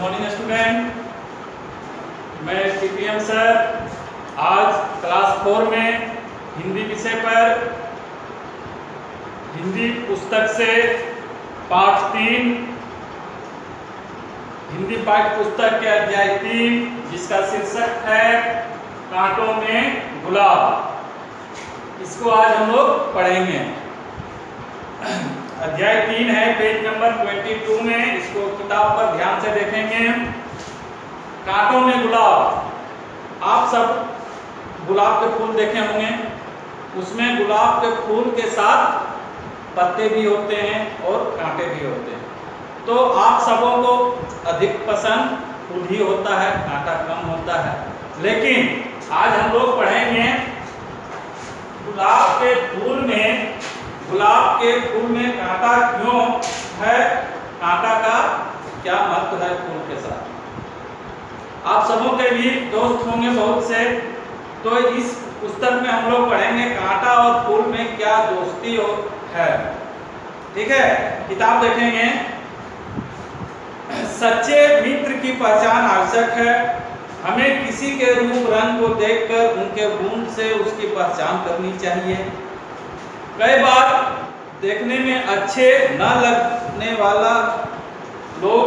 Morning student, मैं TPM sir आज class 4 में हिंदी विषय पर हिंदी पुस्तक से पाठ 3 हिंदी पाठ्य पुस्तक के अध्याय 3 जिसका शीर्षक है कांटों में गुलाब, इसको आज हम लोग पढ़ेंगे। अध्याय 3 है, पेज नंबर 22 में, इसको किताब पर ध्यान से देखेंगे। कांटों में गुलाब, आप सब गुलाब के फूल देखे होंगे, उसमें गुलाब के फूल के साथ पत्ते भी होते हैं और कांटे भी होते हैं। तो आप सबों को अधिक पसंद फूल ही होता है, कांटा कम होता है। लेकिन आज हम लोग पढ़ेंगे गुलाब के फूल में कांटा क्यों है, कांटा का क्या महत्व है फूल के साथ। आप सबों के भी दोस्त होंगे बहुत से, तो इस पुस्तक में हम लोग पढ़ेंगे कांटा और फूल में क्या दोस्ती है। ठीक है, किताब देखेंगे। सच्चे मित्र की पहचान आवश्यक है। हमें किसी के रूप रंग को देखकर उनके गुण से उसकी पहचान करनी चाहिए। कई बार देखने में अच्छे न लगने वाला लोग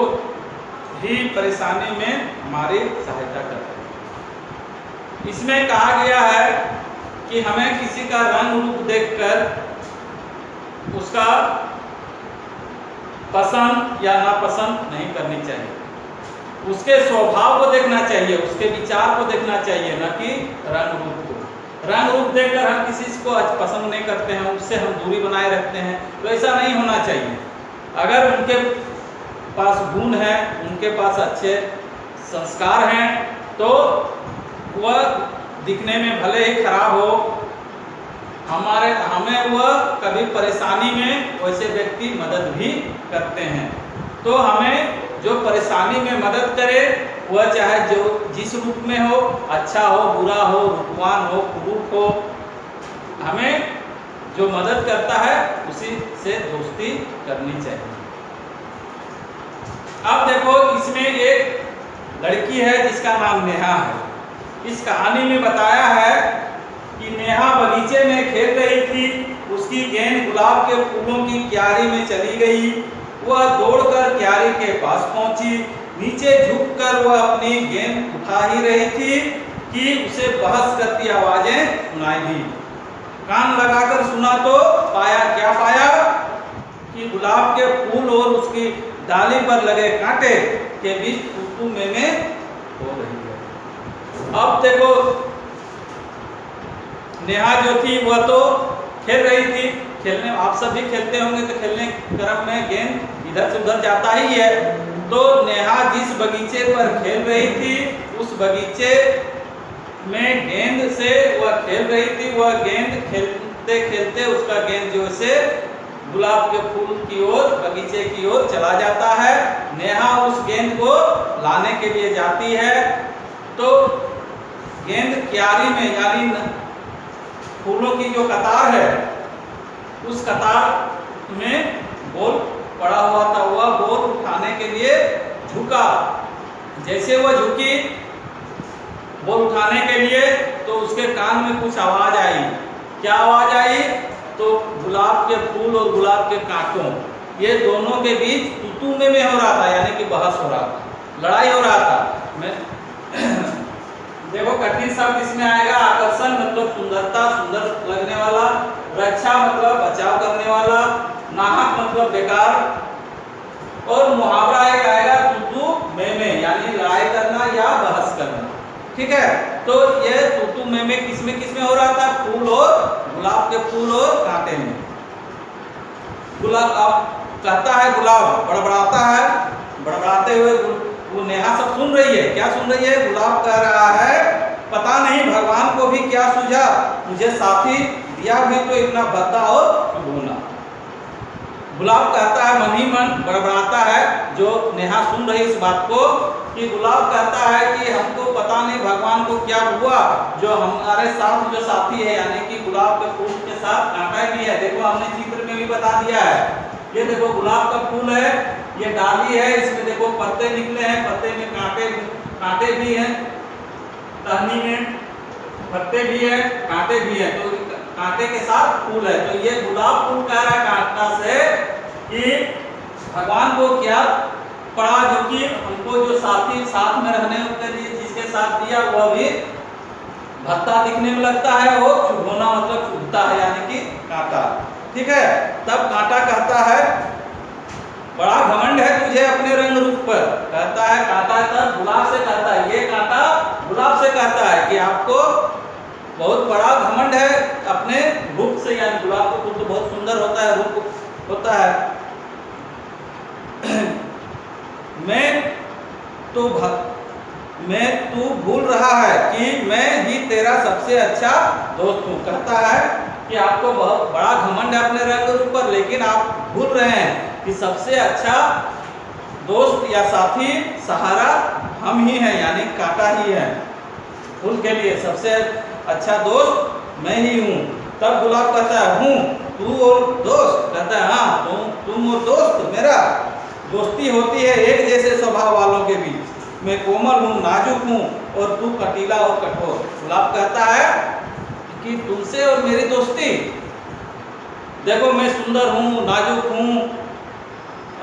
ही परेशानी में हमारी सहायता करते हैं। इसमें कहा गया है कि हमें किसी का रंग रूप देखकर उसका पसंद या नापसंद नहीं करनी चाहिए। उसके स्वभाव को देखना चाहिए, उसके विचार को देखना चाहिए, न कि रंग रूप को। रंग रूप देखकर हम किसी को पसंद नहीं करते हैं, उससे हम दूरी बनाए रखते हैं, तो ऐसा नहीं होना चाहिए। अगर उनके पास गुण है, उनके पास अच्छे संस्कार हैं, तो वह दिखने में भले ही खराब हो, हमें वह कभी परेशानी में वैसे व्यक्ति मदद भी करते हैं। तो हमें जो परेशानी में मदद करे, वह चाहे जो जिस रूप में हो, अच्छा हो, बुरा हो, रूपवान हो, कुरूप हो, हमें जो मदद करता है उसी से दोस्ती करनी चाहिए। अब देखो, इसमें एक लड़की है जिसका नाम नेहा है। इस कहानी में बताया है कि नेहा बगीचे में खेल रही थी, उसकी गेंद गुलाब के फूलों की क्यारी में चली गई। वह दौड़कर क्यारी के पास पहुंची। नीचे झुककर वह अपनी गेंद उठा ही रही थी कि उसे बहस करती आवाजें सुनाई दी। कान लगाकर सुना तो क्या पाया कि गुलाब के फूल और उसकी डाली पर लगे कांटे के बीच तू में हो रही है। अब देखो, नेहा जो थी वह तो खेल रही थी, खेलने आप सब भी खेलते होंगे, तो खेलने क्रम में गेंद इधर से उधर जाता ही है। तो नेहा जिस बगीचे पर खेल रही थी, उस बगीचे में गेंद से वह खेल रही थी। वह गेंद खेलते खेलते उसका गेंद जो से गुलाब के फूल की ओर, बगीचे की ओर चला जाता है। नेहा उस गेंद को लाने के लिए जाती है, तो गेंद क्यारी में, यानी फूलों की जो कतार है, उस कतार में बॉल पड़ा हुआ था। वह बॉल उठाने के लिए झुका। जैसे वह झुकी बॉल उठाने के लिए, तो उसके कान में कुछ आवाज आई। क्या आवाज आई? तो गुलाब के फूल और गुलाब के कांटों, ये दोनों के बीच तू में हो रहा था, यानी कि बहस हो रहा था, लड़ाई हो रहा था। देखो, कठिन शब्द इसमें आएगा। आकर्षण मतलब सुंदरता, सुंदर लगने वाला। रक्षा मतलब बचाव करने वाला। नाहक मतलब बेकार। और मुहावरा एक आएगा तू में, यानी लड़ाई करना या बहस करना। ठीक है, तो ये तू में किसमें हो रहा था? फूल और गुलाब के फूल और कांटे में। गुलाब अब कहता है, गुलाब बड़बड़ाता है, बड़बड़ाते हुए वो नेहा सब सुन रही है। क्या सुन रही है? गुलाब कह रहा है, पता नहीं भगवान को भी क्या सूझा, मुझे साथी दिया भी तो इतना भद्दा और भूना। गुलाब कहता है, मन ही मन बड़बड़ाता है, जो नेहा सुन रही इस बात को, कि गुलाब कहता है कि हमको पता नहीं भगवान को क्या हुआ, जो हमारे साथ जो साथी है, यानी कि गुलाब के फूल के साथ कांटा भी है। देखो, हमने चित्र में भी बता दिया है। ये देखो, गुलाब का फूल है ये डाली है, इसमें देखो पत्ते निकले हैं, पत्ते में कांटे भी हैं, टहनी में पत्ते भी है, कांटे भी है, तो कांटे के साथ फूल है। तो ये गुलाब फूल कह रहा है कांटा से कि भगवान को क्या पड़ा, जो कि हमको जो साथी साथ में रहने के लिए जिसके साथ दिया वह भी भत्ता दिखने में लगता है, वो चुभोना मतलब चुभता है, यानी कि कांटा। ठीक है, तब कांटा कहता है बड़ा घमंड है तुझे अपने रंग रूप पर, कहता है कांटा तब गुलाब से कहता है, ये कांटा गुलाब से कहता है कि आपको बहुत बड़ा घमंड है अपने रूप से, यानी गुलाब का फूल तो बहुत सुंदर होता है, रूप होता है। मैं तू भूल रहा है कि मैं ही तेरा सबसे अच्छा दोस्त हूँ, कहता है कि आपको बहुत बड़ा घमंड है अपने रंग रूप पर, लेकिन आप भूल रहे हैं कि सबसे अच्छा दोस्त या साथी सहारा हम ही हैं, यानी कांटा ही है। फूल के लिए सबसे अच्छा दोस्त मैं ही हूँ। तब गुलाब कहता है हूँ तू और दोस्त, कहता है हाँ तुम और दोस्त, मेरा दोस्ती होती है एक जैसे स्वभाव वालों के बीच, मैं कोमल हूँ, नाजुक हूँ और तू कटीला और कठोर। गुलाब कहता है कि तुमसे और मेरी दोस्ती, देखो मैं सुंदर हूँ, नाजुक हूँ,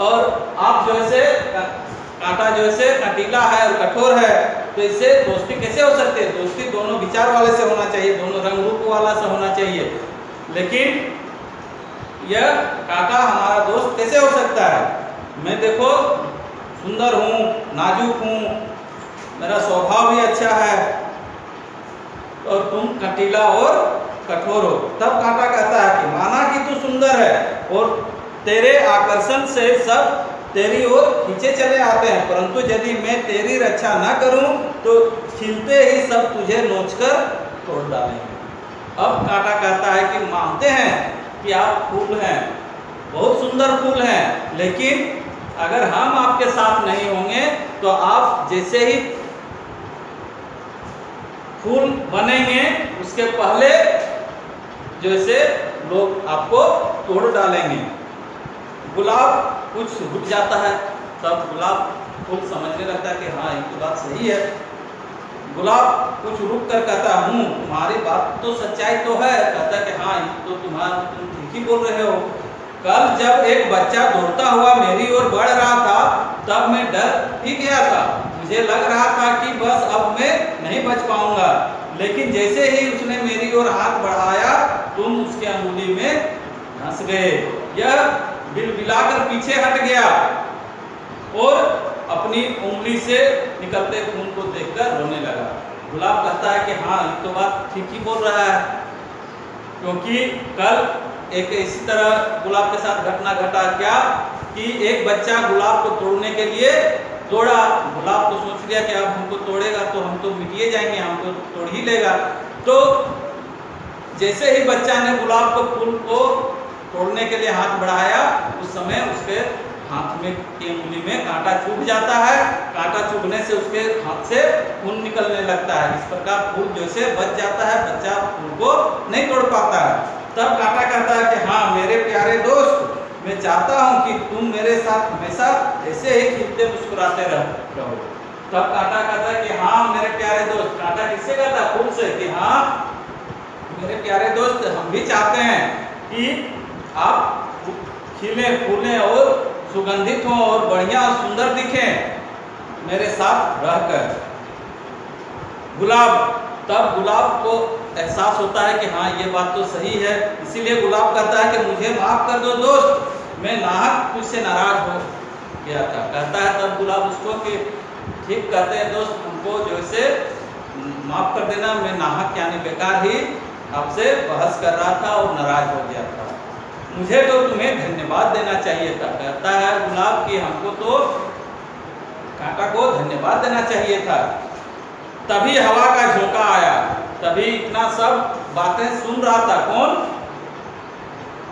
और आप जो है कांटा जो है कटीला है और कठोर है, तो इससे दोस्ती कैसे हो सकती है? दोस्ती दोनों विचार वाले से होना चाहिए, दोनों रंग रूप वाला से होना चाहिए, लेकिन यह कांटा हमारा दोस्त कैसे हो सकता है? मैं देखो सुंदर हूँ, नाजुक हूँ, मेरा स्वभाव भी अच्छा है, और तुम कटीला और कठोर हो। तब कांटा कहता है कि माना कि तू सुंदर है और तेरे आकर्षण से सब तेरी ओर खींचे चले आते हैं, परंतु यदि मैं तेरी रक्षा न करूं तो खिलते ही सब तुझे नोचकर तोड़ डालेंगे। अब कांटा कहता है कि मानते हैं कि आप फूल हैं, बहुत सुंदर फूल हैं, लेकिन अगर हम आपके साथ नहीं होंगे तो आप जैसे ही फूल बनेंगे उसके पहले जैसे लोग आपको तोड़ डालेंगे। गुलाब कुछ रुक जाता है, तब गुलाब फूल समझने लगता है कि हाँ ये तो बात सही है। गुलाब कुछ रुक कर कहता हूँ तुम्हारी बात तो सच्चाई तो है, कहता है कि हाँ ये तो तुम ठीक ही बोल रहे हो। कल जब एक बच्चा दौड़ता हुआ मेरी ओर बढ़ रहा था तब मैं डर ही गया था, मुझे लग रहा था कि बस अब मैं नहीं बच पाऊंगा, लेकिन जैसे ही उसने मेरी ओर हाथ बढ़ाया तुम उसके अंगुली में धंस गए। यह बिलबिलाकर पीछे हट गया और अपनी उंगली से निकलते खून को देखकर रोने लगा। गुलाब कहता है कि हाँ ये तो बात ठीक ही बोल रहा है, क्योंकि कल एक इसी तरह गुलाब के साथ घटना घटा क्या कि एक बच्चा गुलाब को तोड़ने के लिए तोड़ा, गुलाब को सोच लिया कि अब हमको तोड़ेगा तो हम तो मिटिए जाएंगे, हमको तोड़ ही लेगा। तो जैसे ही बच्चा ने गुलाब को फूल को तोड़ने के लिए हाथ बढ़ाया उस समय उसके हाथ में की उंगली में कांटा चुभ जाता है, कांटा चुभने से उसके हाथ से खून निकलने लगता है। इस प्रकार फूल जैसे बच जाता है, बच्चा फूल को नहीं तोड़ पाता है। तब कांटा कहता है कि हाँ मेरे प्यारे दोस्त, मैं चाहता हूँ कि तुम मेरे साथ हमेशा ऐसे ही खिलते मुस्कुराते रहो। तब कांटा कहता है कि हाँ मेरे प्यारे दोस्त, कांटा किससे कहता है? फूल से, कि हाँ मेरे प्यारे दोस्त हम भी चाहते हैं कि आप खिले फूलें और सुगंधित हों और बढ़िया और सुंदर दिखें मेरे साथ रहकर। गुलाब, तब गुलाब को एहसास होता है कि हाँ ये बात तो सही है, इसीलिए गुलाब कहता है कि मुझे माफ कर दो दोस्त, मैं नाहक तुझसे नाराज हो गया था। कहता है तब गुलाब उसको कि ठीक कहते हैं दोस्त, हमको जो से माफ कर देना, मैं नाहक यानी बेकार ही आपसे बहस कर रहा था और नाराज हो गया था, मुझे तो तुम्हें धन्यवाद देना चाहिए था। कहता है गुलाब कि हमको तो कांटा को धन्यवाद देना चाहिए था। तभी हवा का झोंका आया, तभी इतना सब बातें सुन रहा था।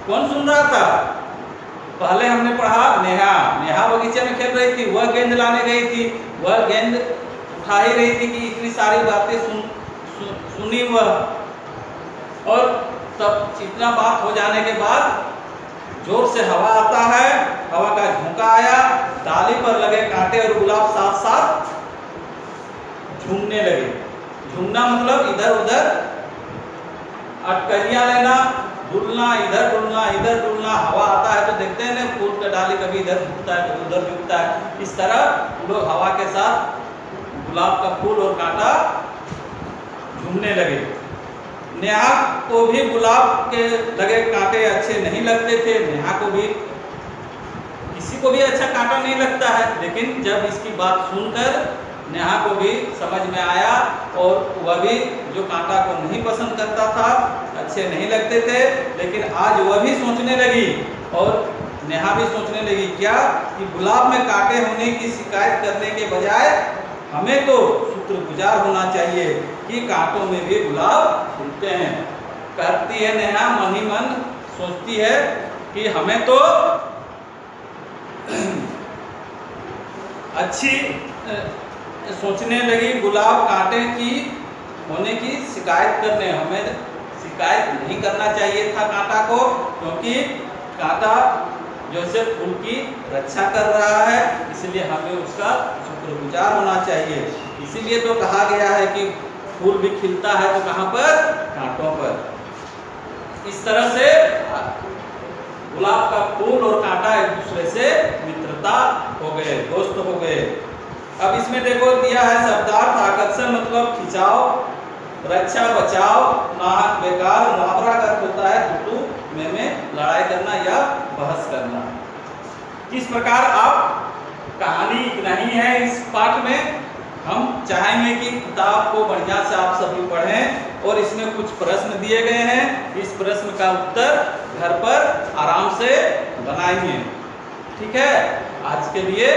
कौन सुन रहा था? पहले हमने पढ़ा नेहा बगीचे में खेल रही थी, वह गेंद लाने गई थी, वह गेंद उठा ही रही थी कि इतनी सारी बातें सुनी वह, और तब इतना बात हो जाने के बाद जोर से हवा आता है, हवा का झोंका आया, डाली पर लगे कांटे और गुलाब साथ साथ झूमने लगे। झूमना मतलब इधर उधर अटकलियां लेना, डुलना, इधर डुलना, हवा आता है तो देखते हैं ना फूल का डाली कभी इधर झुकता है कभी उधर झुकता है। इस तरह लोग हवा के साथ गुलाब का फूल और कांटा झूमने लगे। नेहा को भी गुलाब के लगे कांटे अच्छे नहीं लगते थे। नेहा को भी, किसी को भी अच्छा कांटा नहीं लगता है, लेकिन जब इसकी बात सुनकर नेहा को भी समझ में आया और वह भी जो कांटा को नहीं पसंद करता था, अच्छे नहीं लगते थे, लेकिन आज वह भी सोचने लगी और नेहा भी सोचने लगी क्या कि गुलाब में कांटे होने की शिकायत करने के बजाय हमें तो शुक्रगुजार होना चाहिए कि कांटों में भी गुलाब खिलते हैं। कहती है नेहा, मन ही मन सोचती है कि हमें तो अच्छी सोचने लगी गुलाब कांटे की होने की शिकायत करने, हमें शिकायत नहीं करना चाहिए था कांटा को, क्योंकि कांटा जैसे फूल की रक्षा कर रहा है, इसलिए हमें उसका शुक्रगुजार होना चाहिए। इसीलिए तो कहा गया है कि फूल भी खिलता है तो कहाँ पर? कांटों पर। इस तरह से गुलाब का फूल और कांटा एक दूसरे से मित्रता हो गए, दोस्त हो गए। अब इसमें देखो दिया है शब्दार्थ आकर्षण मतलब खिंचाव, रक्षा बचाव, नाहक बेकार, मुहावरा का अर्थ होता है तू में लड़ाई करना या बहस करना। इस प्रकार आप कहानी इतना ही है इस पाठ में। हम चाहेंगे कि किताब को बढ़िया से आप सभी पढ़ें और इसमें कुछ प्रश्न दिए गए हैं, इस प्रश्न का उत्तर घर पर आराम से बनाएंगे। ठीक है, आज के लिए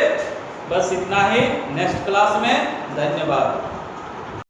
बस इतना ही। नेक्स्ट क्लास में धन्यवाद।